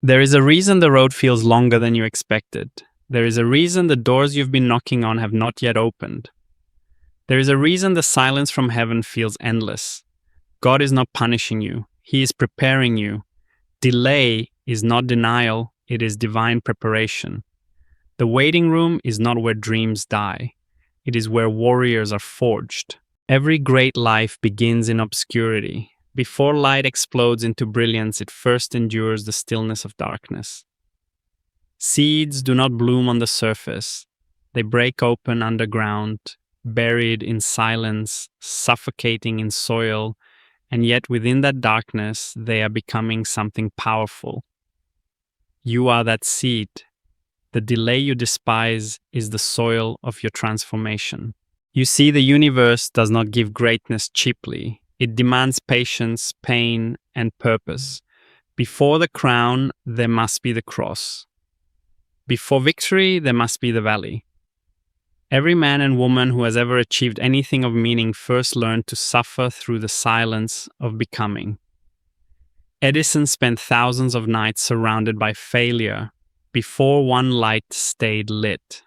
There is a reason the road feels longer than you expected. There is a reason the doors you've been knocking on have not yet opened. There is a reason the silence from heaven feels endless. God is not punishing you, He is preparing you. Delay is not denial, it is divine preparation. The waiting room is not where dreams die, it is where warriors are forged. Every great life begins in obscurity. Before light explodes into brilliance, it first endures the stillness of darkness. Seeds do not bloom on the surface. They break open underground, buried in silence, suffocating in soil, and yet within that darkness, they are becoming something powerful. You are that seed. The delay you despise is the soil of your transformation. You see, the universe does not give greatness cheaply. It demands patience, pain, and purpose. Before the crown, there must be the cross. Before victory, there must be the valley. Every man and woman who has ever achieved anything of meaning first learned to suffer through the silence of becoming. Edison spent thousands of nights surrounded by failure before one light stayed lit.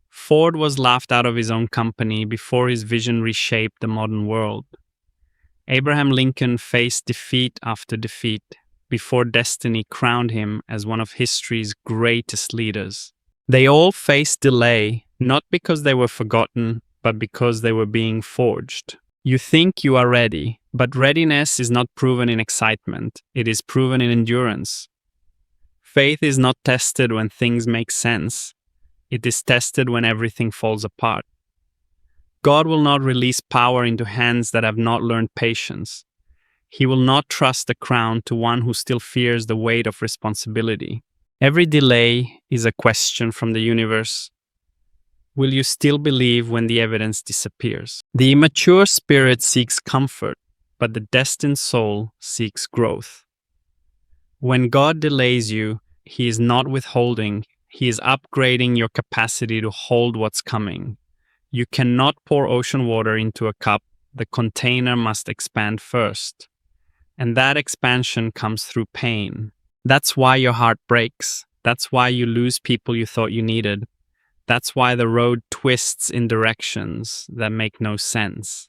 Ford was laughed out of his own company before his vision reshaped the modern world. Abraham Lincoln faced defeat after defeat before destiny crowned him as one of history's greatest leaders. They all faced delay, not because they were forgotten, but because they were being forged. You think you are ready, but readiness is not proven in excitement, it is proven in endurance. Faith is not tested when things make sense, it is tested when everything falls apart. God will not release power into hands that have not learned patience. He will not trust the crown to one who still fears the weight of responsibility. Every delay is a question from the universe. Will you still believe when the evidence disappears? The immature spirit seeks comfort, but the destined soul seeks growth. When God delays you, He is not withholding, He is upgrading your capacity to hold what's coming. You cannot pour ocean water into a cup, the container must expand first. And that expansion comes through pain. That's why your heart breaks. That's why you lose people you thought you needed. That's why the road twists in directions that make no sense.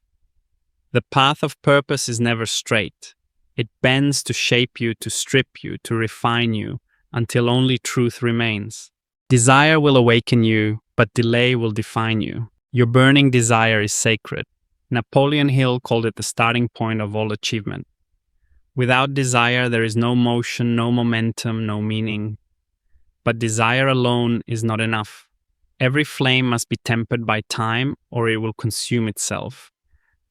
The path of purpose is never straight. It bends to shape you, to strip you, to refine you, until only truth remains. Desire will awaken you, but delay will define you. Your burning desire is sacred. Napoleon Hill called it the starting point of all achievement. Without desire, there is no motion, no momentum, no meaning. But desire alone is not enough. Every flame must be tempered by time, or it will consume itself.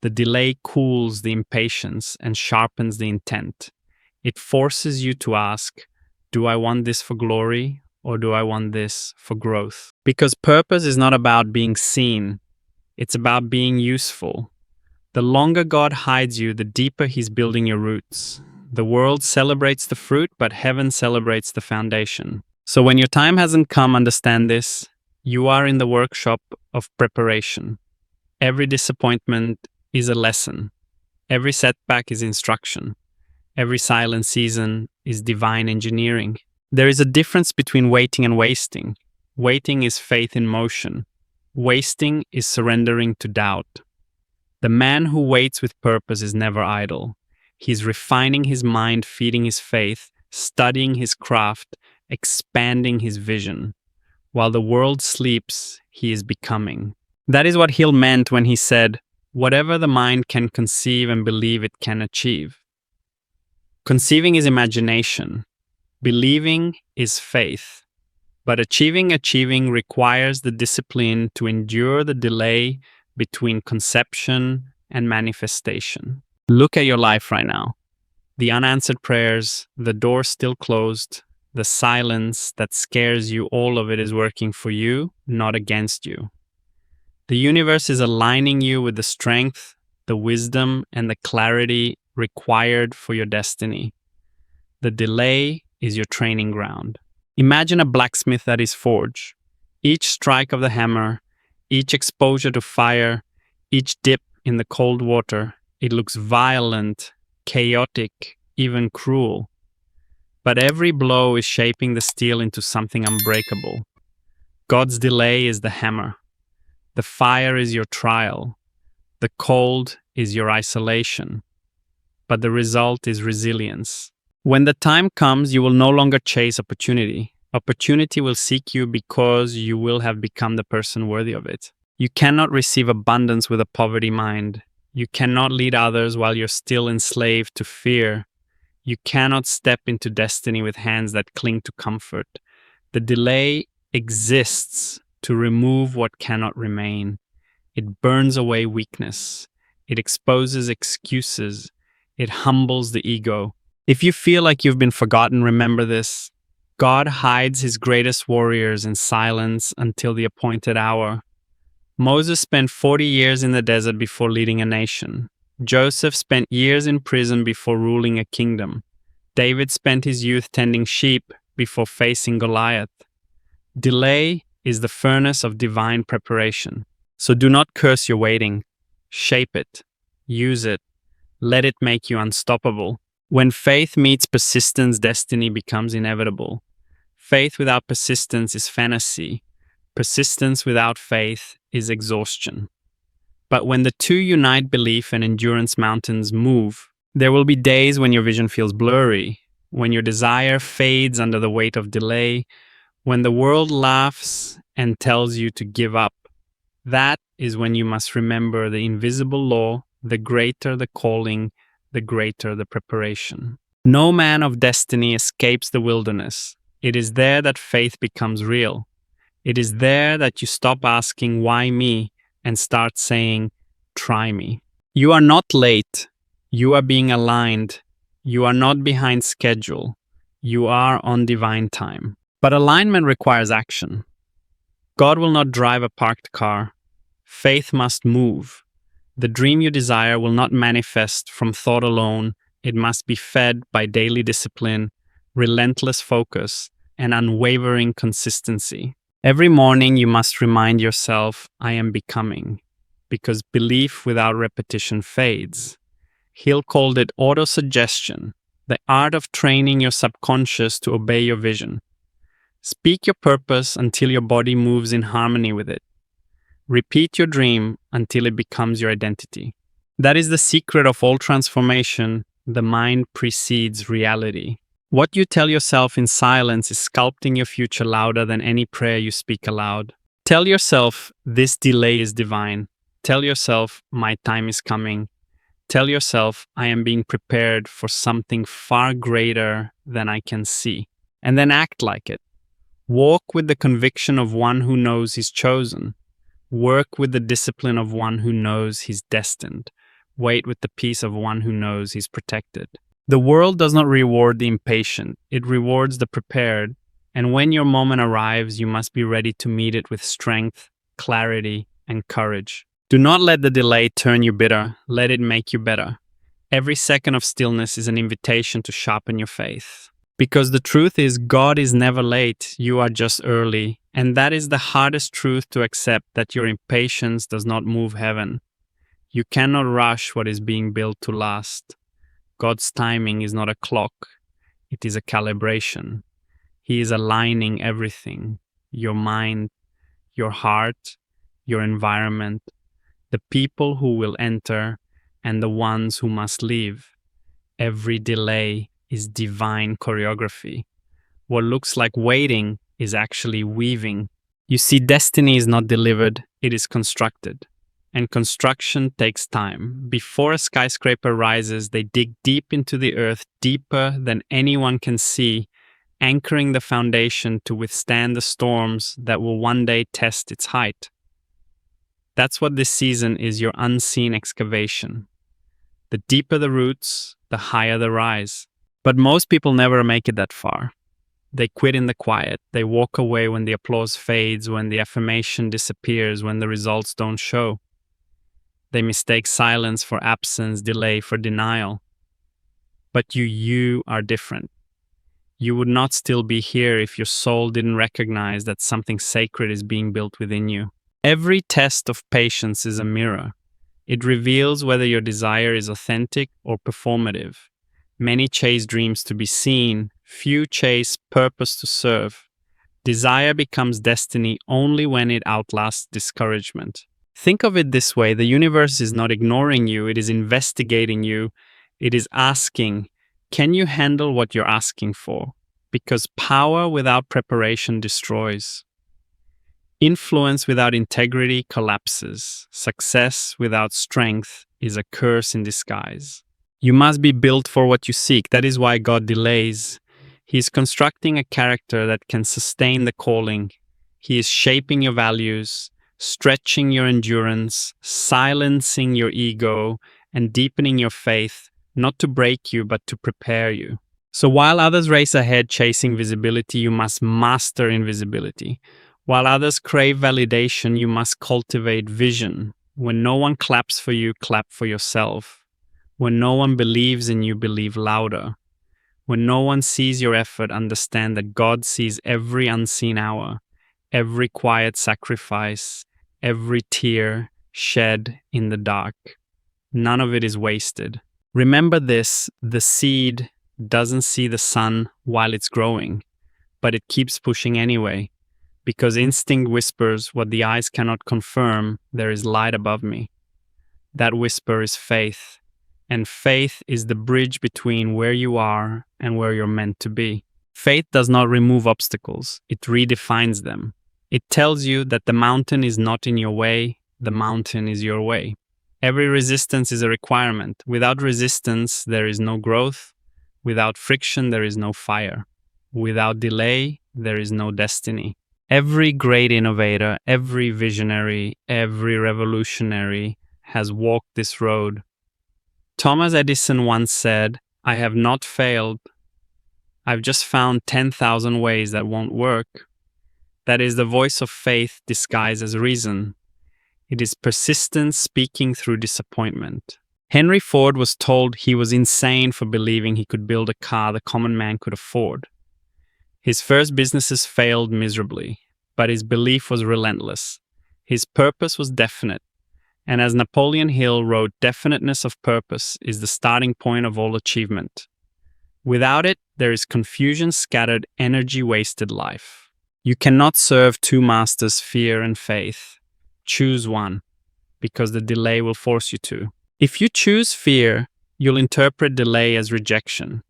The delay cools the impatience and sharpens the intent. It forces you to ask, do I want this for glory, or do I want this for growth? Because purpose is not about being seen. It's about being useful. The longer God hides you, the deeper He's building your roots. The world celebrates the fruit, but heaven celebrates the foundation. So when your time hasn't come, understand this. You are in the workshop of preparation. Every disappointment is a lesson. Every setback is instruction. Every silent season is divine engineering. There is a difference between waiting and wasting. Waiting is faith in motion. Wasting is surrendering to doubt. The man who waits with purpose is never idle. He is refining his mind, feeding his faith, studying his craft, expanding his vision. While the world sleeps, he is becoming. That is what Hill meant when he said, whatever the mind can conceive and believe it can achieve. Conceiving is imagination. Believing is faith. But achieving requires the discipline to endure the delay between conception and manifestation. Look at your life right now. The unanswered prayers, the door still closed, the silence that scares you, all of it is working for you, not against you. The universe is aligning you with the strength, the wisdom, and the clarity required for your destiny. The delay is your training ground. Imagine a blacksmith at his forge. Each strike of the hammer, each exposure to fire, each dip in the cold water, it looks violent, chaotic, even cruel. But every blow is shaping the steel into something unbreakable. God's delay is the hammer. The fire is your trial. The cold is your isolation. But the result is resilience. When the time comes, you will no longer chase opportunity. Opportunity will seek you because you will have become the person worthy of it. You cannot receive abundance with a poverty mind. You cannot lead others while you're still enslaved to fear. You cannot step into destiny with hands that cling to comfort. The delay exists to remove what cannot remain. It burns away weakness. It exposes excuses. It humbles the ego. If you feel like you've been forgotten, remember this. God hides his greatest warriors in silence until the appointed hour. Moses spent 40 years in the desert before leading a nation. Joseph spent years in prison before ruling a kingdom. David spent his youth tending sheep before facing Goliath. Delay is the furnace of divine preparation. So do not curse your waiting. Shape it. Use it. Let it make you unstoppable. When faith meets persistence, destiny becomes inevitable. Faith without persistence is fantasy. Persistence without faith is exhaustion. But when the two unite, belief and endurance mountains move. There will be days when your vision feels blurry, when your desire fades under the weight of delay, when the world laughs and tells you to give up. That is when you must remember the invisible law: the greater the calling, the greater the preparation. No man of destiny escapes the wilderness. It is there that faith becomes real. It is there that you stop asking, "Why me?" and start saying, "Try me." You are not late. You are being aligned. You are not behind schedule. You are on divine time. But alignment requires action. God will not drive a parked car. Faith must move. The dream you desire will not manifest from thought alone. It must be fed by daily discipline, relentless focus, and unwavering consistency. Every morning you must remind yourself, "I am becoming," because belief without repetition fades. Hill called it autosuggestion, the art of training your subconscious to obey your vision. Speak your purpose until your body moves in harmony with it. Repeat your dream until it becomes your identity. That is the secret of all transformation. The mind precedes reality. What you tell yourself in silence is sculpting your future louder than any prayer you speak aloud. Tell yourself, "This delay is divine." Tell yourself, "My time is coming." Tell yourself, "I am being prepared for something far greater than I can see." And then act like it. Walk with the conviction of one who knows he's chosen. Work with the discipline of one who knows he's destined. Wait with the peace of one who knows he's protected. The world does not reward the impatient. It rewards the prepared. And when your moment arrives, you must be ready to meet it with strength, clarity, and courage. Do not let the delay turn you bitter. Let it make you better. Every second of stillness is an invitation to sharpen your faith. Because the truth is, God is never late. You are just early. And that is the hardest truth to accept, that your impatience does not move heaven. You cannot rush what is being built to last. God's timing is not a clock. It is a calibration. He is aligning everything: your mind, your heart, your environment, the people who will enter, and the ones who must leave. Every delay is divine choreography. What looks like waiting is actually weaving. You see, destiny is not delivered, it is constructed. And construction takes time. Before a skyscraper rises, they dig deep into the earth, deeper than anyone can see, anchoring the foundation to withstand the storms that will one day test its height. That's what this season is: your unseen excavation. The deeper the roots, the higher the rise. But most people never make it that far. They quit in the quiet. They walk away when the applause fades, when the affirmation disappears, when the results don't show. They mistake silence for absence, delay for denial. But you are different. You would not still be here if your soul didn't recognize that something sacred is being built within you. Every test of patience is a mirror. It reveals whether your desire is authentic or performative. Many chase dreams to be seen, Few chase purpose to serve. Desire becomes destiny only when it outlasts discouragement. Think of it this way: the universe is not ignoring you, it is investigating you. It is asking, can you handle what you're asking for? Because power without preparation destroys. Influence without integrity collapses. Success without strength is a curse in disguise. You must be built for what you seek. That is why God delays. He is constructing a character that can sustain the calling. He is shaping your values, stretching your endurance, silencing your ego, and deepening your faith, not to break you, but to prepare you. So while others race ahead chasing visibility, you must master invisibility. While others crave validation, you must cultivate vision. When no one claps for you, clap for yourself. When no one believes in you, believe louder. When no one sees your effort, understand that God sees every unseen hour, every quiet sacrifice, every tear shed in the dark. None of it is wasted. Remember this: the seed doesn't see the sun while it's growing, but it keeps pushing anyway, because instinct whispers what the eyes cannot confirm: there is light above me. That whisper is faith, and faith is the bridge between where you are and where you're meant to be. Faith does not remove obstacles, it redefines them. It tells you that the mountain is not in your way, the mountain is your way. Every resistance is a requirement. Without resistance, there is no growth. Without friction, there is no fire. Without delay, there is no destiny. Every great innovator, every visionary, every revolutionary has walked this road. Thomas Edison once said, "I have not failed. I've just found 10,000 ways that won't work." That is the voice of faith disguised as reason. It is persistence speaking through disappointment. Henry Ford was told he was insane for believing he could build a car the common man could afford. His first businesses failed miserably, but his belief was relentless. His purpose was definite. And as Napoleon Hill wrote, definiteness of purpose is the starting point of all achievement. Without it, there is confusion, scattered, energy-wasted life. You cannot serve two masters, fear and faith. Choose one, because the delay will force you to. If you choose fear, you'll interpret delay as rejection.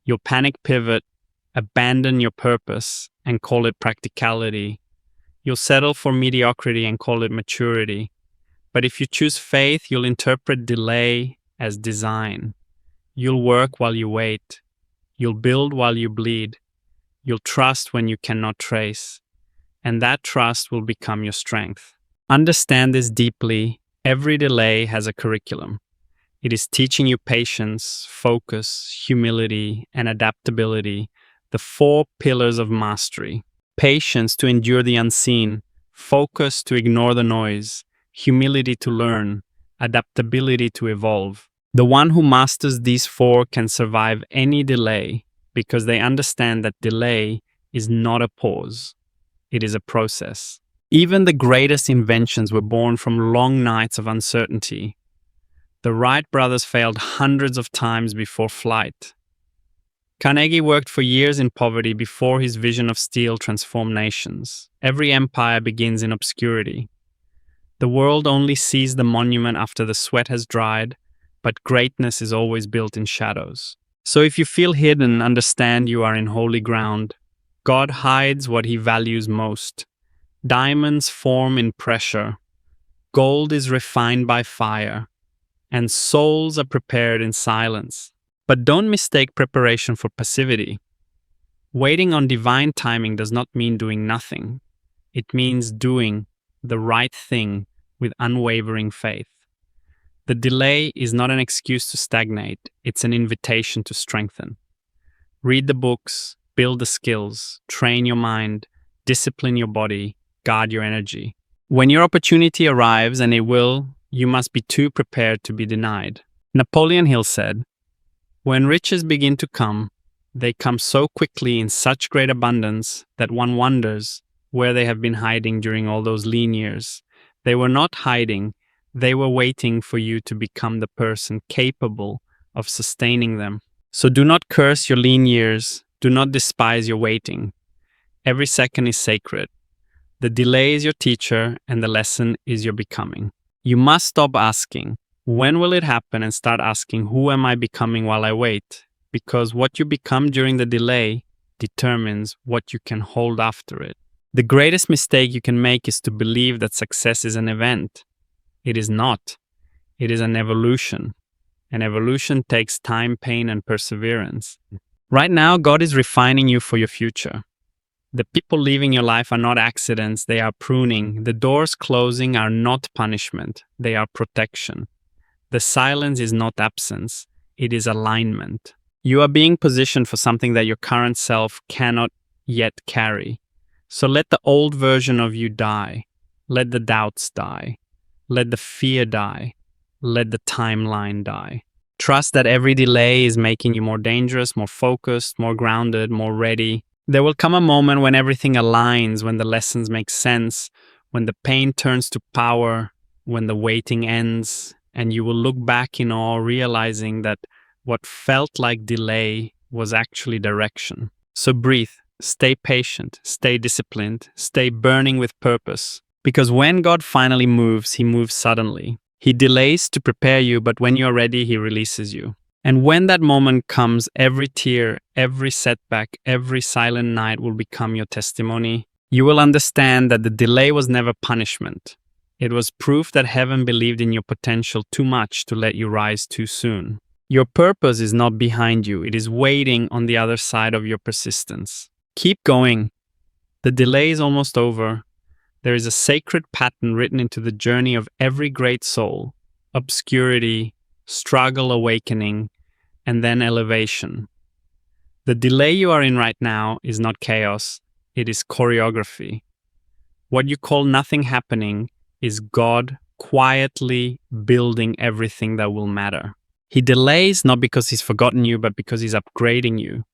You'll panic pivot, abandon your purpose, and call it practicality. You'll settle for mediocrity and call it maturity. But if you choose faith, you'll interpret delay as design. You'll work while you wait. You'll build while you bleed. You'll trust when you cannot trace. And that trust will become your strength. Understand this deeply. Every delay has a curriculum. It is teaching you patience, focus, humility, and adaptability, the 4 pillars of mastery. Patience to endure the unseen, focus to ignore the noise, humility to learn, adaptability to evolve. The one who masters these 4 can survive any delay because they understand that delay is not a pause. It is a process. Even the greatest inventions were born from long nights of uncertainty. The Wright brothers failed hundreds of times before flight. Carnegie worked for years in poverty before his vision of steel transformed nations. Every empire begins in obscurity. The world only sees the monument after the sweat has dried, but greatness is always built in shadows. So if you feel hidden, understand you are in holy ground. God hides what he values most. Diamonds form in pressure. Gold is refined by fire. And souls are prepared in silence. But don't mistake preparation for passivity. Waiting on divine timing does not mean doing nothing. It means doing the right thing with unwavering faith. The delay is not an excuse to stagnate, it's an invitation to strengthen. Read the books, build the skills, train your mind, discipline your body, guard your energy. When your opportunity arrives, and it will, you must be too prepared to be denied. Napoleon Hill said, "When riches begin to come, they come so quickly in such great abundance that one wonders where they have been hiding during all those lean years. They were not hiding, they were waiting for you to become the person capable of sustaining them. So do not curse your lean years, Do not despise your waiting. Every second is sacred. The delay is your teacher, and the lesson is your becoming. You must stop asking, when will it happen, and start asking, who am I becoming while I wait? Because what you become during the delay determines what you can hold after it. The greatest mistake you can make is to believe that success is an event. It is not. It is an evolution. And evolution takes time, pain, and perseverance. Right now, God is refining you for your future. The people leaving your life are not accidents, they are pruning. The doors closing are not punishment, they are protection. The silence is not absence, it is alignment. You are being positioned for something that your current self cannot yet carry. So let the old version of you die. Let the doubts die. Let the fear die. Let the timeline die. Trust that every delay is making you more dangerous, more focused, more grounded, more ready. There will come a moment when everything aligns, when the lessons make sense, when the pain turns to power, when the waiting ends, and you will look back in awe, realizing that what felt like delay was actually direction. So breathe, stay patient, stay disciplined, stay burning with purpose. Because when God finally moves, He moves suddenly. He delays to prepare you, but when you're ready, He releases you. And when that moment comes, every tear, every setback, every silent night will become your testimony. You will understand that the delay was never punishment. It was proof that heaven believed in your potential too much to let you rise too soon. Your purpose is not behind you. It is waiting on the other side of your persistence. Keep going. The delay is almost over. There is a sacred pattern written into the journey of every great soul. Obscurity, struggle, awakening, and then elevation. The delay you are in right now is not chaos, it is choreography. What you call nothing happening is God quietly building everything that will matter. He delays not because He's forgotten you, but because He's upgrading you.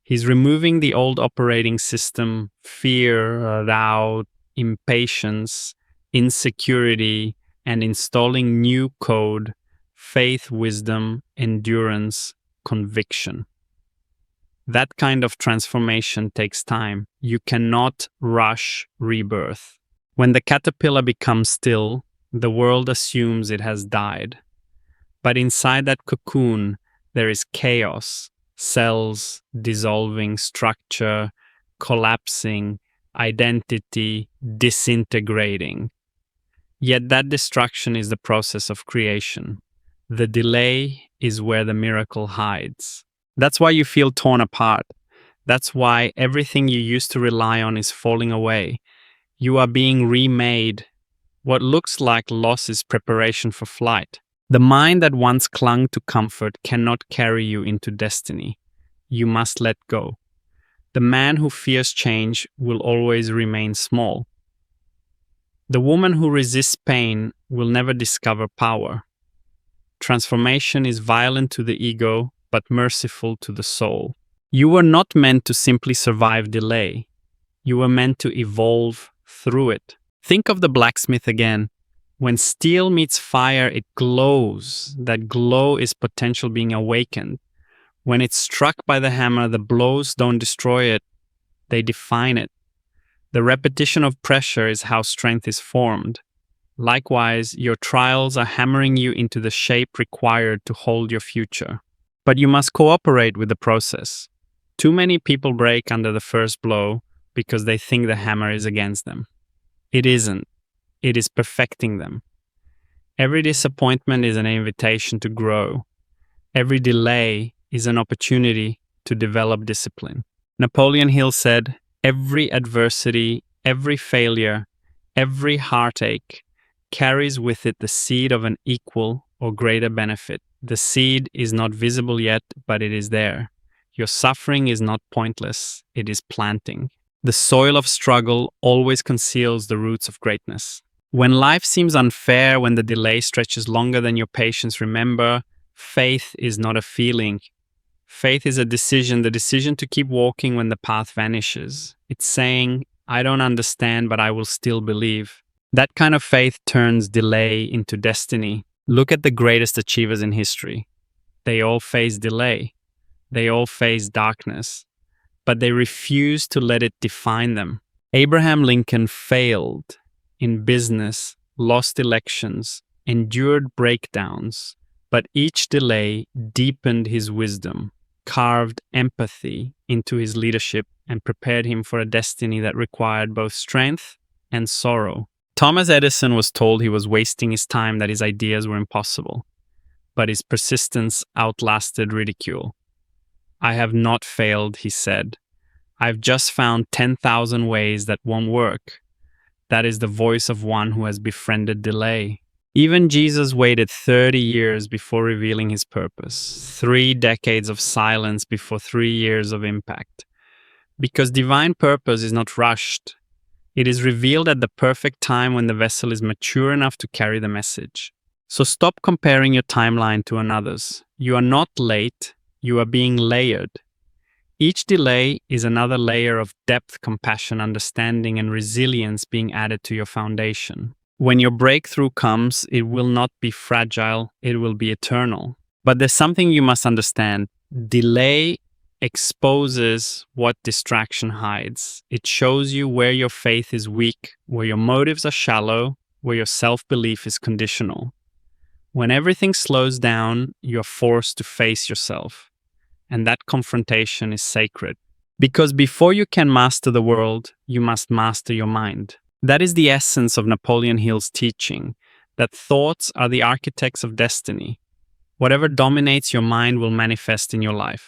He's removing the old operating system, fear, doubt, impatience, insecurity, and installing new code, faith, wisdom, endurance, conviction. That kind of transformation takes time. You cannot rush rebirth. When the caterpillar becomes still, the world assumes it has died. But inside that cocoon, there is chaos, cells dissolving, structure collapsing, identity disintegrating. Yet that destruction is the process of creation. The delay is where the miracle hides. That's why you feel torn apart. That's why everything you used to rely on is falling away. You are being remade. What looks like loss is preparation for flight. The mind that once clung to comfort cannot carry you into destiny. You must let go. The man who fears change will always remain small. The woman who resists pain will never discover power. Transformation is violent to the ego, but merciful to the soul. You were not meant to simply survive delay. You were meant to evolve through it. Think of the blacksmith again. When steel meets fire, it glows. That glow is potential being awakened. When it's struck by the hammer, the blows don't destroy it, they define it. The repetition of pressure is how strength is formed. Likewise, your trials are hammering you into the shape required to hold your future. But you must cooperate with the process. Too many people break under the first blow because they think the hammer is against them. It isn't. It is perfecting them. Every disappointment is an invitation to grow. Every delay is an opportunity to develop discipline. Napoleon Hill said, "Every adversity, every failure, every heartache carries with it the seed of an equal or greater benefit. The seed is not visible yet, but it is there. Your suffering is not pointless, it is planting. The soil of struggle always conceals the roots of greatness." When life seems unfair, when the delay stretches longer than your patience, remember, faith is not a feeling. Faith is a decision, the decision to keep walking when the path vanishes. It's saying, I don't understand, but I will still believe. That kind of faith turns delay into destiny. Look at the greatest achievers in history. They all face delay. They all face darkness. but they refused to let it define them. Abraham Lincoln failed in business, lost elections, endured breakdowns, but each delay deepened his wisdom, carved empathy into his leadership, and prepared him for a destiny that required both strength and sorrow. Thomas Edison was told he was wasting his time, that his ideas were impossible, but his persistence outlasted ridicule. "I have not failed," he said. "I've just found 10,000 ways that won't work." That is the voice of one who has befriended delay. Even Jesus waited 30 years before revealing his purpose, 3 decades of silence before 3 years of impact. Because divine purpose is not rushed. It is revealed at the perfect time when the vessel is mature enough to carry the message. So stop comparing your timeline to another's. You are not late, you are being layered. Each delay is another layer of depth, compassion, understanding, and resilience being added to your foundation. When your breakthrough comes, it will not be fragile, it will be eternal. But there's something you must understand. Delay exposes what distraction hides. It shows you where your faith is weak, where your motives are shallow, where your self-belief is conditional. When everything slows down, you're forced to face yourself. And that confrontation is sacred. Because before you can master the world, you must master your mind. That is the essence of Napoleon Hill's teaching, that thoughts are the architects of destiny. Whatever dominates your mind will manifest in your life.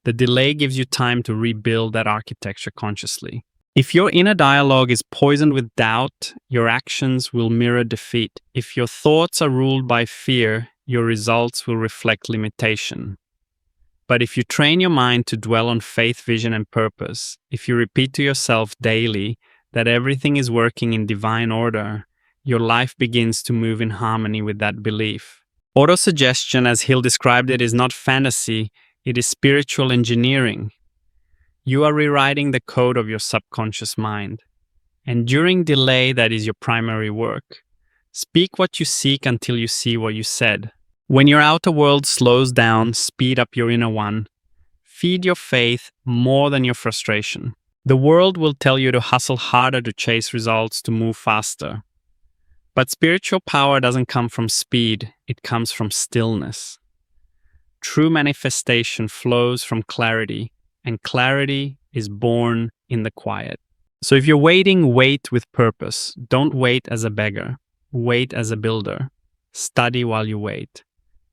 The delay gives you time to rebuild that architecture consciously. If your inner dialogue is poisoned with doubt, your actions will mirror defeat. If your thoughts are ruled by fear, your results will reflect limitation. But if you train your mind to dwell on faith, vision, and purpose, if you repeat to yourself daily that everything is working in divine order, your life begins to move in harmony with that belief. Autosuggestion, as Hill described it, is not fantasy, it is spiritual engineering. You are rewriting the code of your subconscious mind. And during delay, that is your primary work. Speak what you seek until you see what you said. When your outer world slows down, speed up your inner one. Feed your faith more than your frustration. The world will tell you to hustle harder, to chase results, to move faster. But spiritual power doesn't come from speed, it comes from stillness. True manifestation flows from clarity, and clarity is born in the quiet. So if you're waiting, wait with purpose. Don't wait as a beggar. Wait as a builder. Study while you wait.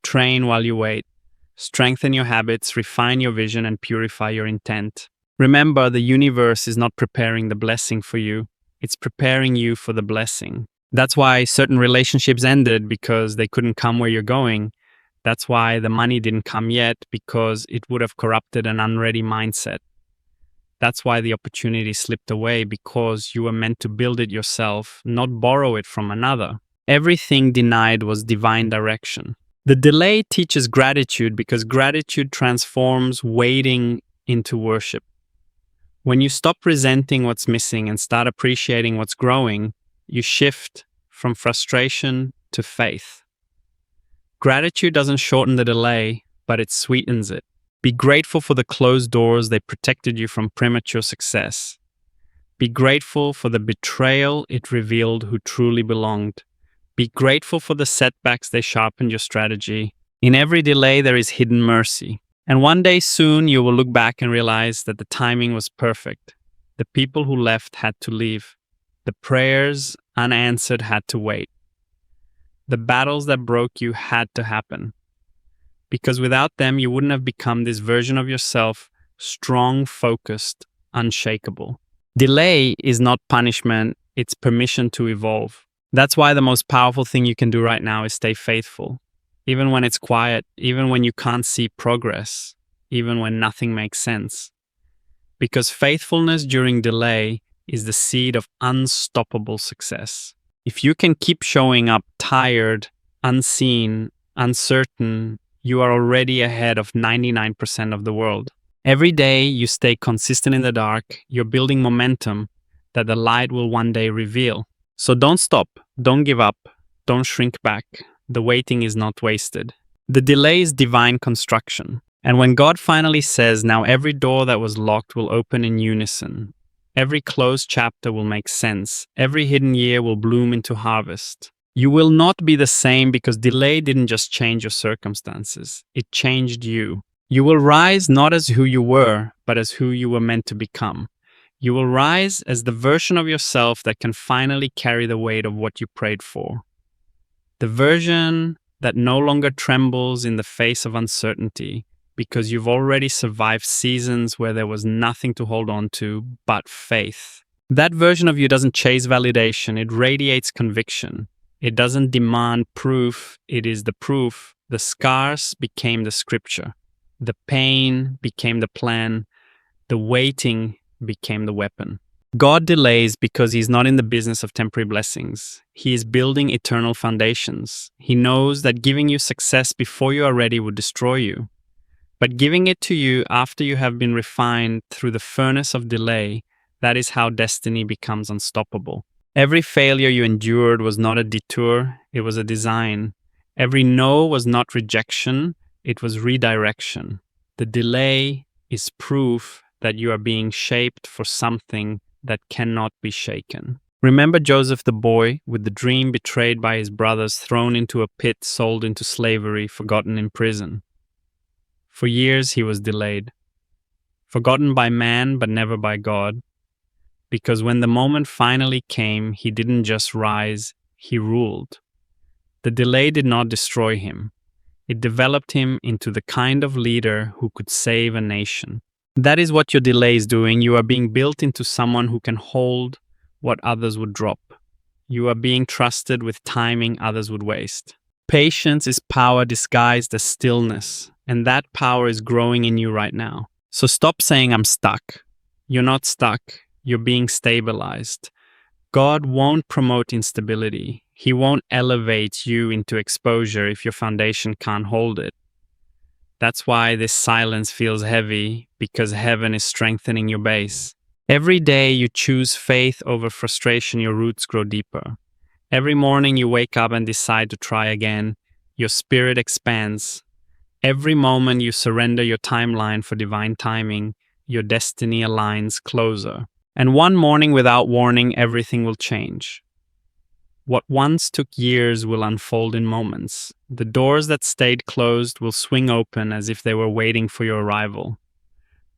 Train while you wait. Strengthen your habits, refine your vision, and purify your intent. Remember, the universe is not preparing the blessing for you. It's preparing you for the blessing. That's why certain relationships ended, because they couldn't come where you're going. That's why the money didn't come yet, because it would have corrupted an unready mindset. That's why the opportunity slipped away, because you were meant to build it yourself, not borrow it from another. Everything denied was divine direction. The delay teaches gratitude, because gratitude transforms waiting into worship. When you stop resenting what's missing and start appreciating what's growing, you shift from frustration to faith. Gratitude doesn't shorten the delay, but it sweetens it. Be grateful for the closed doors, they protected you from premature success. Be grateful for the betrayal, it revealed who truly belonged. Be grateful for the setbacks, they sharpened your strategy. In every delay, there is hidden mercy. And one day soon, you will look back and realize that the timing was perfect. The people who left had to leave. The prayers unanswered had to wait. The battles that broke you had to happen. Because without them, you wouldn't have become this version of yourself, strong, focused, unshakable. Delay is not punishment, it's permission to evolve. That's why the most powerful thing you can do right now is stay faithful. Even when it's quiet, even when you can't see progress, even when nothing makes sense. Because faithfulness during delay is the seed of unstoppable success. If you can keep showing up tired, unseen, uncertain, you are already ahead of 99% of the world. Every day you stay consistent in the dark, you're building momentum that the light will one day reveal. So don't stop, don't give up, don't shrink back. The waiting is not wasted. The delay is divine construction. And when God finally says, now every door that was locked will open in unison, every closed chapter will make sense, every hidden year will bloom into harvest. You will not be the same because delay didn't just change your circumstances, it changed you. You will rise not as who you were, but as who you were meant to become. You will rise as the version of yourself that can finally carry the weight of what you prayed for. The version that no longer trembles in the face of uncertainty because you've already survived seasons where there was nothing to hold on to but faith. That version of you doesn't chase validation, it radiates conviction. It doesn't demand proof, it is the proof. The scars became the scripture. The pain became the plan. The waiting became the weapon. God delays because He's not in the business of temporary blessings. He is building eternal foundations. He knows that giving you success before you are ready would destroy you. But giving it to you after you have been refined through the furnace of delay, that is how destiny becomes unstoppable. Every failure you endured was not a detour, it was a design. Every no was not rejection, it was redirection. The delay is proof that you are being shaped for something that cannot be shaken. Remember Joseph the boy, with the dream, betrayed by his brothers, thrown into a pit, sold into slavery, forgotten in prison. For years he was delayed. Forgotten by man, but never by God. Because when the moment finally came, he didn't just rise, he ruled. The delay did not destroy him. It developed him into the kind of leader who could save a nation. That is what your delay is doing. You are being built into someone who can hold what others would drop. You are being trusted with timing others would waste. Patience is power disguised as stillness, and that power is growing in you right now. So stop saying, I'm stuck. You're not stuck. You're being stabilized. God won't promote instability. He won't elevate you into exposure if your foundation can't hold it. That's why this silence feels heavy, because heaven is strengthening your base. Every day you choose faith over frustration, your roots grow deeper. Every morning you wake up and decide to try again, your spirit expands. Every moment you surrender your timeline for divine timing, your destiny aligns closer. And one morning without warning, everything will change. What once took years will unfold in moments. The doors that stayed closed will swing open as if they were waiting for your arrival.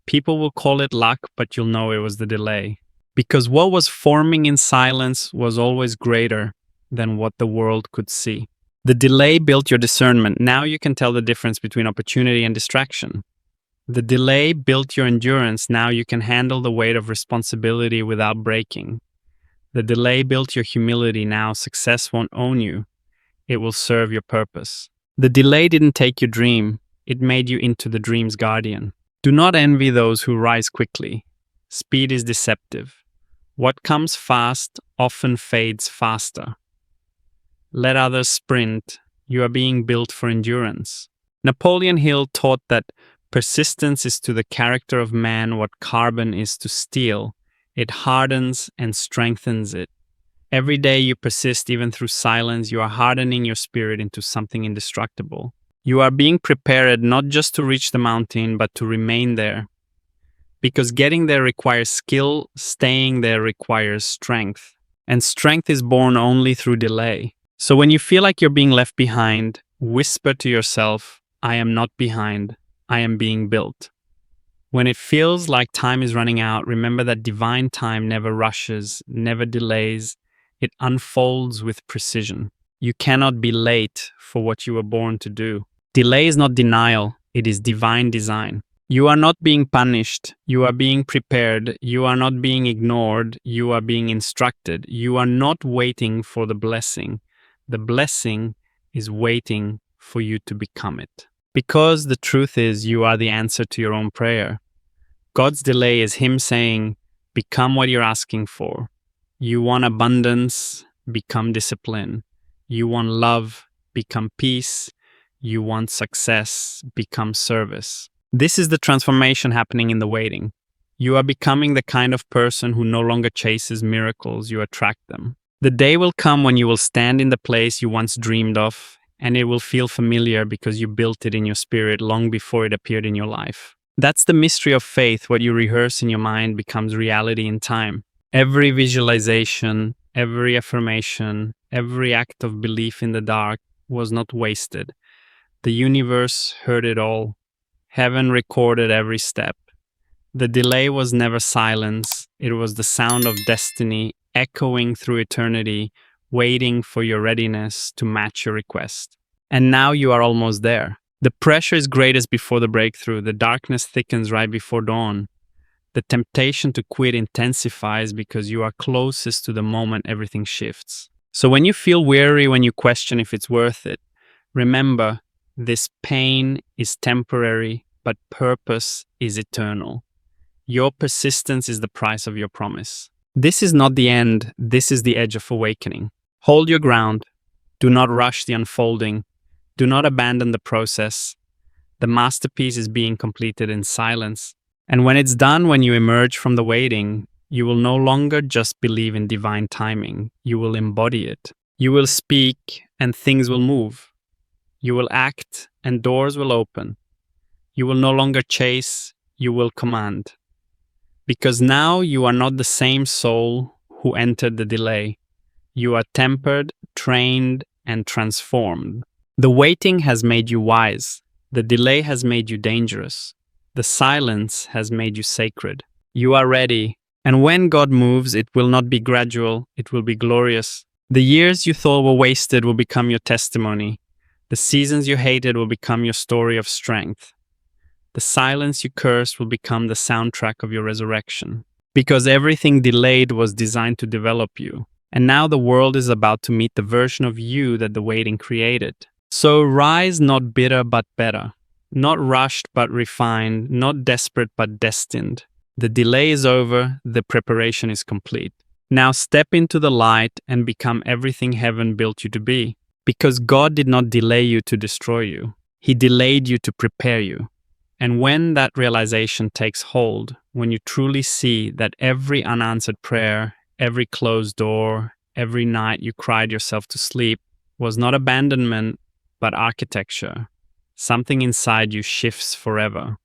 People will call it luck, but you'll know it was the delay. Because what was forming in silence was always greater than what the world could see. The delay built your discernment. Now you can tell the difference between opportunity and distraction. The delay built your endurance. Now you can handle the weight of responsibility without breaking. The delay built your humility. Now success won't own you. It will serve your purpose. The delay didn't take your dream. It made you into the dream's guardian. Do not envy those who rise quickly. Speed is deceptive. What comes fast often fades faster. Let others sprint. You are being built for endurance. Napoleon Hill taught that persistence is to the character of man what carbon is to steel. It hardens and strengthens it. Every day you persist, even through silence, you are hardening your spirit into something indestructible. You are being prepared not just to reach the mountain, but to remain there. Because getting there requires skill, staying there requires strength. And strength is born only through delay. So when you feel like you're being left behind, whisper to yourself, I am not behind, I am being built. When it feels like time is running out, remember that divine time never rushes, never delays. It unfolds with precision. You cannot be late for what you were born to do. Delay is not denial, it is divine design. You are not being punished, you are being prepared. You are not being ignored, you are being instructed. You are not waiting for the blessing. The blessing is waiting for you to become it. Because the truth is, you are the answer to your own prayer. God's delay is Him saying, become what you're asking for. You want abundance, become discipline. You want love, become peace. You want success, become service. This is the transformation happening in the waiting. You are becoming the kind of person who no longer chases miracles, you attract them. The day will come when you will stand in the place you once dreamed of, and it will feel familiar because you built it in your spirit long before it appeared in your life. That's the mystery of faith. What you rehearse in your mind becomes reality in time. Every visualization, every affirmation, every act of belief in the dark was not wasted. The universe heard it all. Heaven recorded every step. The delay was never silence. It was the sound of destiny echoing through eternity, waiting for your readiness to match your request. And now you are almost there. The pressure is greatest before the breakthrough. The darkness thickens right before dawn. The temptation to quit intensifies because you are closest to the moment everything shifts. So when you feel weary, when you question if it's worth it, remember, this pain is temporary, but purpose is eternal. Your persistence is the price of your promise. This is not the end, this is the edge of awakening. Hold your ground. Do not rush the unfolding. Do not abandon the process. The masterpiece is being completed in silence. And when it's done, when you emerge from the waiting, you will no longer just believe in divine timing. You will embody it. You will speak and things will move. You will act and doors will open. You will no longer chase, you will command. Because now you are not the same soul who entered the delay. You are tempered, trained, and transformed. The waiting has made you wise. The delay has made you dangerous. The silence has made you sacred. You are ready. And when God moves, it will not be gradual, it will be glorious. The years you thought were wasted will become your testimony. The seasons you hated will become your story of strength. The silence you cursed will become the soundtrack of your resurrection. Because everything delayed was designed to develop you. And now the world is about to meet the version of you that the waiting created. So rise not bitter but better. Not rushed but refined. Not desperate but destined. The delay is over. The preparation is complete. Now step into the light and become everything heaven built you to be. Because God did not delay you to destroy you. He delayed you to prepare you. And when that realization takes hold, when you truly see that every unanswered prayer, every closed door, every night you cried yourself to sleep was not abandonment, but architecture, something inside you shifts forever.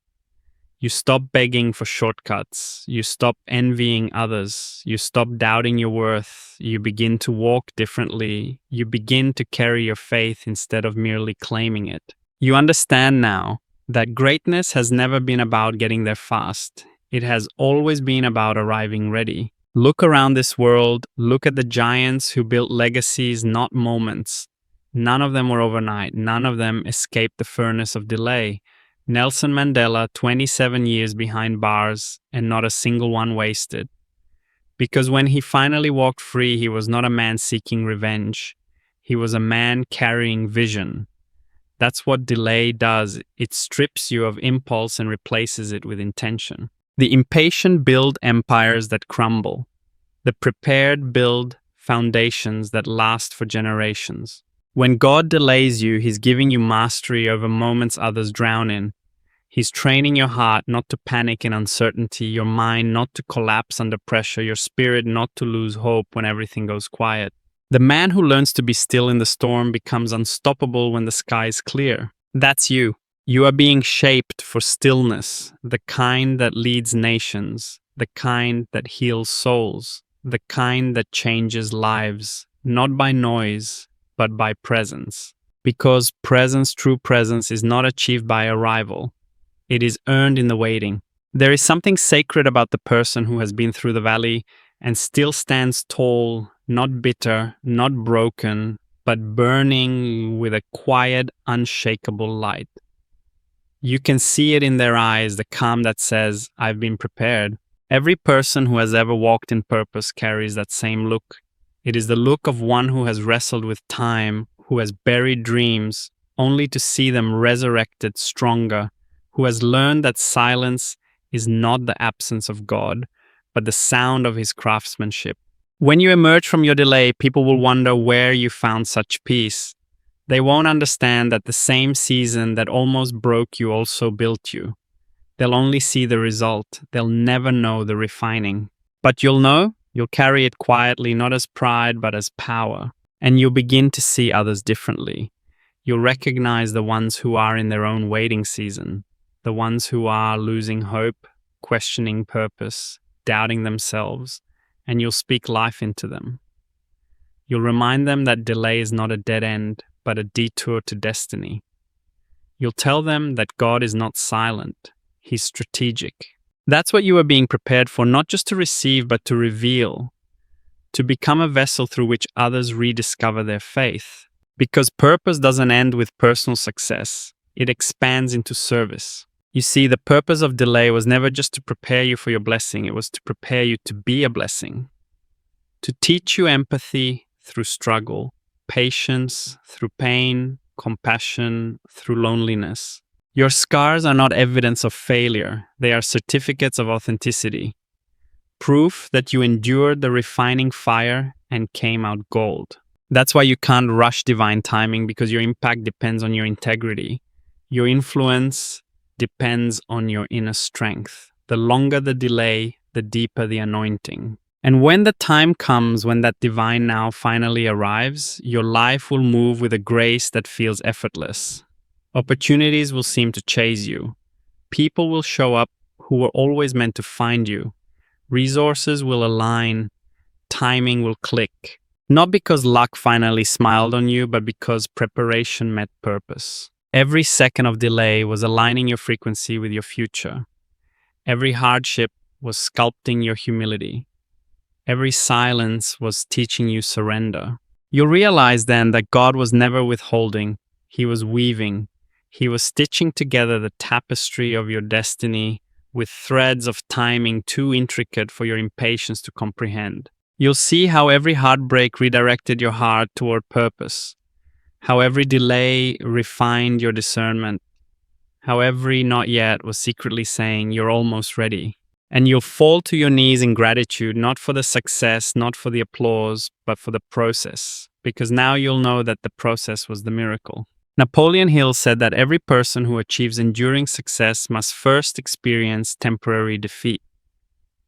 You stop begging for shortcuts. You stop envying others. You stop doubting your worth. You begin to walk differently. You begin to carry your faith instead of merely claiming it. You understand now that greatness has never been about getting there fast. It has always been about arriving ready. Look around this world. Look at the giants who built legacies, not moments. None of them were overnight. None of them escaped the furnace of delay. Nelson Mandela, 27 years behind bars, and not a single one wasted. Because when he finally walked free, he was not a man seeking revenge. He was a man carrying vision. That's what delay does. It strips you of impulse and replaces it with intention. The impatient build empires that crumble. The prepared build foundations that last for generations. When God delays you, He's giving you mastery over moments others drown in. He's training your heart not to panic in uncertainty, your mind not to collapse under pressure, your spirit not to lose hope when everything goes quiet. The man who learns to be still in the storm becomes unstoppable when the sky is clear. That's you. You are being shaped for stillness, the kind that leads nations, the kind that heals souls, the kind that changes lives, not by noise, but by presence. Because presence, true presence, is not achieved by arrival. It is earned in the waiting. There is something sacred about the person who has been through the valley and still stands tall, not bitter, not broken, but burning with a quiet, unshakable light. You can see it in their eyes, the calm that says, I've been prepared. Every person who has ever walked in purpose carries that same look. It is the look of one who has wrestled with time, who has buried dreams, only to see them resurrected stronger, who has learned that silence is not the absence of God, but the sound of His craftsmanship. When you emerge from your delay, people will wonder where you found such peace. They won't understand that the same season that almost broke you also built you. They'll only see the result. They'll never know the refining. But you'll know, you'll carry it quietly, not as pride, but as power. And you'll begin to see others differently. You'll recognize the ones who are in their own waiting season, the ones who are losing hope, questioning purpose, doubting themselves, and you'll speak life into them. You'll remind them that delay is not a dead end, but a detour to destiny. You'll tell them that God is not silent, He's strategic. That's what you are being prepared for, not just to receive, but to reveal, to become a vessel through which others rediscover their faith. Because purpose doesn't end with personal success, it expands into service. You see, the purpose of delay was never just to prepare you for your blessing, it was to prepare you to be a blessing. To teach you empathy through struggle, patience through pain, compassion through loneliness. Your scars are not evidence of failure, they are certificates of authenticity. Proof that you endured the refining fire and came out gold. That's why you can't rush divine timing, because your impact depends on your integrity. Your influence depends on your inner strength. The longer the delay, the deeper the anointing. And when the time comes, when that divine now finally arrives, your life will move with a grace that feels effortless. Opportunities will seem to chase you. People will show up who were always meant to find you. Resources will align. Timing will click. Not because luck finally smiled on you, but because preparation met purpose. Every second of delay was aligning your frequency with your future. Every hardship was sculpting your humility. Every silence was teaching you surrender. You'll realize then that God was never withholding. He was weaving. He was stitching together the tapestry of your destiny with threads of timing too intricate for your impatience to comprehend. You'll see how every heartbreak redirected your heart toward purpose, how every delay refined your discernment, how every not yet was secretly saying you're almost ready. And you'll fall to your knees in gratitude, not for the success, not for the applause, but for the process, because now you'll know that the process was the miracle. Napoleon Hill said that every person who achieves enduring success must first experience temporary defeat.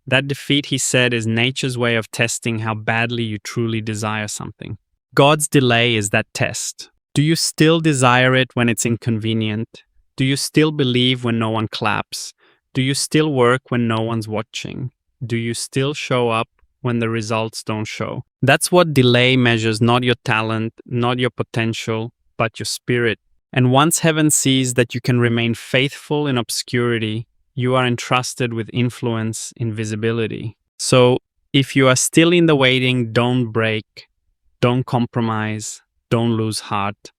That defeat, he said, is nature's way of testing how badly you truly desire something. God's delay is that test. Do you still desire it when it's inconvenient? Do you still believe when no one claps? Do you still work when no one's watching? Do you still show up when the results don't show? That's what delay measures, not your talent, not your potential, but your spirit. And once heaven sees that you can remain faithful in obscurity, you are entrusted with influence in visibility. So, if you are still in the waiting, don't break, don't compromise, don't lose heart.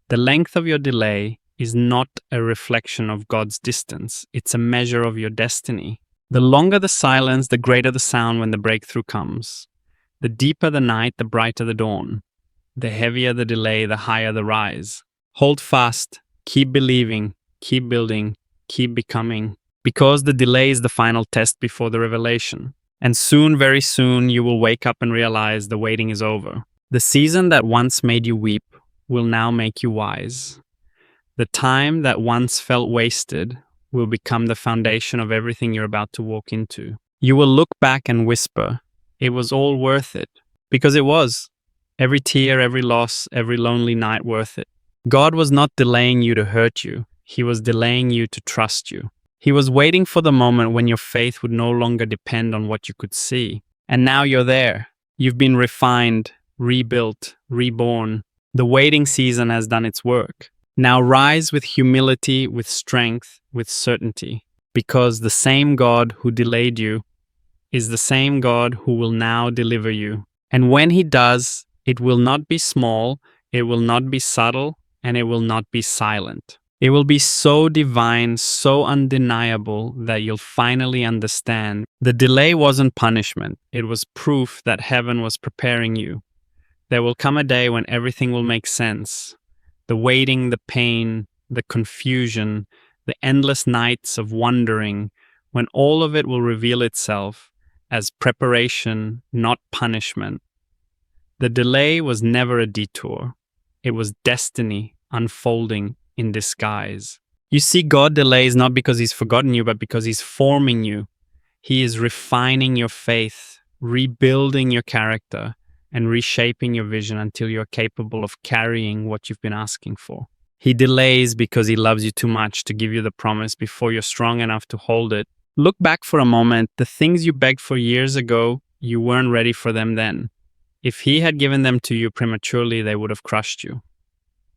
The length of your delay is not a reflection of God's distance, it's a measure of your destiny. The longer the silence, the greater the sound when the breakthrough comes. The deeper the night, the brighter the dawn. The heavier the delay, the higher the rise. Hold fast, keep believing, keep building, keep becoming. Because the delay is the final test before the revelation. And soon, very soon, you will wake up and realize the waiting is over. The season that once made you weep will now make you wise. The time that once felt wasted will become the foundation of everything you're about to walk into. You will look back and whisper, it was all worth it. Because it was. Every tear, every loss, every lonely night worth it. God was not delaying you to hurt you. He was delaying you to trust you. He was waiting for the moment when your faith would no longer depend on what you could see. And now you're there. You've been refined, rebuilt, reborn. The waiting season has done its work. Now rise with humility, with strength, with certainty. Because the same God who delayed you is the same God who will now deliver you. And when He does, it will not be small, it will not be subtle, and it will not be silent. It will be so divine, so undeniable that you'll finally understand. The delay wasn't punishment. It was proof that heaven was preparing you. There will come a day when everything will make sense. The waiting, the pain, the confusion, the endless nights of wondering, when all of it will reveal itself as preparation, not punishment. The delay was never a detour. It was destiny unfolding in disguise. You see, God delays not because He's forgotten you, but because He's forming you. He is refining your faith, rebuilding your character, and reshaping your vision until you're capable of carrying what you've been asking for. He delays because he loves you too much to give you the promise before you're strong enough to hold it. Look back for a moment. The things you begged for years ago, you weren't ready for them then. If he had given them to you prematurely, they would have crushed you.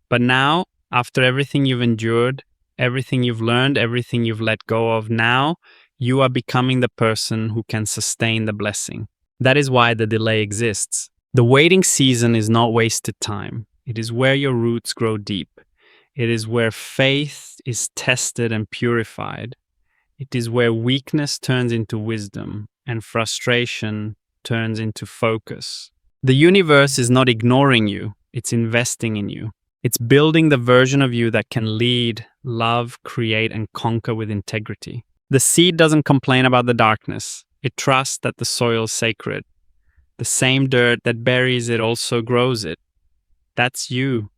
But now, after everything you've endured, everything you've learned, everything you've let go of, now you are becoming the person who can sustain the blessing. That is why the delay exists. The waiting season is not wasted time. It is where your roots grow deep. It is where faith is tested and purified. It is where weakness turns into wisdom and frustration turns into focus. The universe is not ignoring you, it's investing in you. It's building the version of you that can lead, love, create, and conquer with integrity. The seed doesn't complain about the darkness. It trusts that the soil is sacred. The same dirt that buries it also grows it. That's you.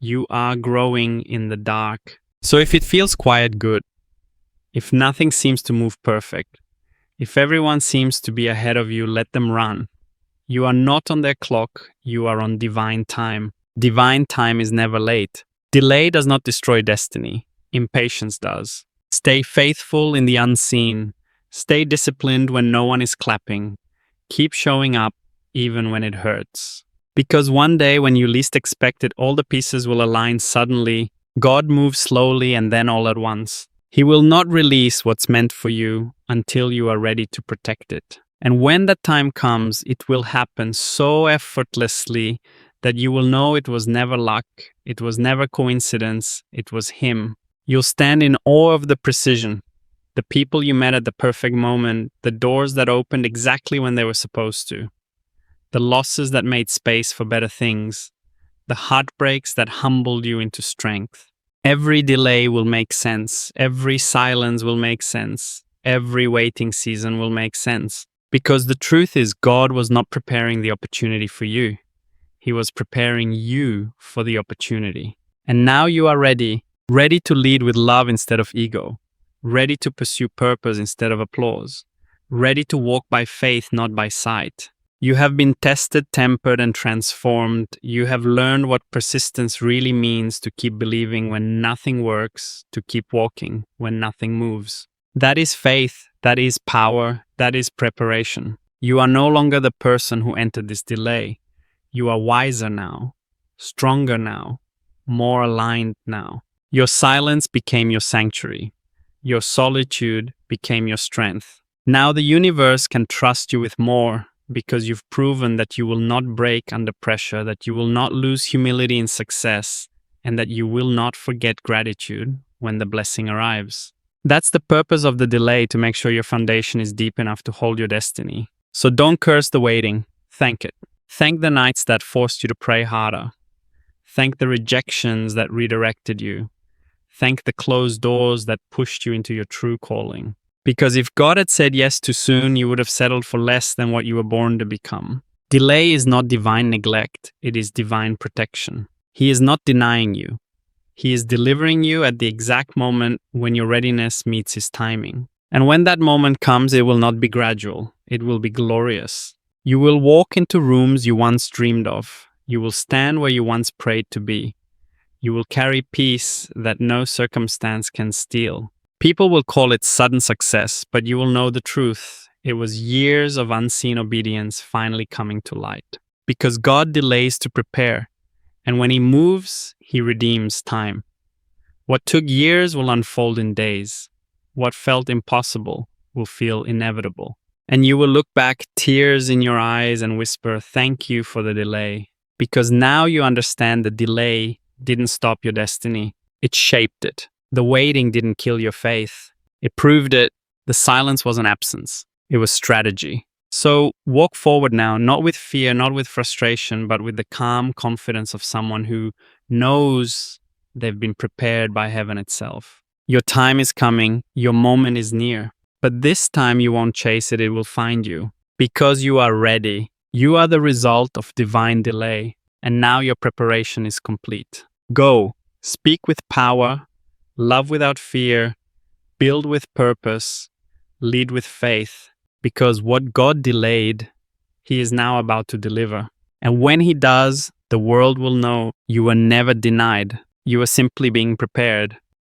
You are growing in the dark. So if it feels quiet, good. If nothing seems to move perfect, if everyone seems to be ahead of you, let them run. You are not on their clock, you are on divine time. Divine time is never late. Delay does not destroy destiny. Impatience does. Stay faithful in the unseen. Stay disciplined when no one is clapping. Keep showing up even when it hurts. Because one day when you least expect it, all the pieces will align suddenly. God moves slowly and then all at once. He will not release what's meant for you until you are ready to protect it. And when that time comes, it will happen so effortlessly that you will know it was never luck, it was never coincidence, it was Him. You'll stand in awe of the precision, the people you met at the perfect moment, the doors that opened exactly when they were supposed to, the losses that made space for better things, the heartbreaks that humbled you into strength. Every delay will make sense, every silence will make sense, every waiting season will make sense. Because the truth is, God was not preparing the opportunity for you. He was preparing you for the opportunity. And now you are ready to lead with love instead of ego, ready to pursue purpose instead of applause, ready to walk by faith, not by sight. You have been tested, tempered, and transformed. You have learned what persistence really means, to keep believing when nothing works, to keep walking when nothing moves. That is faith, that is power, that is preparation. You are no longer the person who entered this delay. You are wiser now, stronger now, more aligned now. Your silence became your sanctuary. Your solitude became your strength. Now the universe can trust you with more because you've proven that you will not break under pressure, that you will not lose humility in success, and that you will not forget gratitude when the blessing arrives. That's the purpose of the delay, to make sure your foundation is deep enough to hold your destiny. So don't curse the waiting, thank it. Thank the nights that forced you to pray harder. Thank the rejections that redirected you. Thank the closed doors that pushed you into your true calling. Because if God had said yes too soon, you would have settled for less than what you were born to become. Delay is not divine neglect, it is divine protection. He is not denying you. He is delivering you at the exact moment when your readiness meets His timing. And when that moment comes, it will not be gradual, it will be glorious. You will walk into rooms you once dreamed of. You will stand where you once prayed to be. You will carry peace that no circumstance can steal. People will call it sudden success, but you will know the truth. It was years of unseen obedience finally coming to light. Because God delays to prepare, and when He moves, He redeems time. What took years will unfold in days. What felt impossible will feel inevitable. And you will look back, tears in your eyes, and whisper, "Thank you for the delay." Because now you understand the delay didn't stop your destiny. It shaped it. The waiting didn't kill your faith. It proved it. The silence wasn't absence. It was strategy. So walk forward now, not with fear, not with frustration, but with the calm confidence of someone who knows they've been prepared by heaven itself. Your time is coming. Your moment is near. But this time you won't chase it, it will find you. Because you are ready. You are the result of divine delay. And now your preparation is complete. Go. Speak with power. Love without fear. Build with purpose. Lead with faith. Because what God delayed, He is now about to deliver. And when he does, the world will know you were never denied. You were simply being prepared.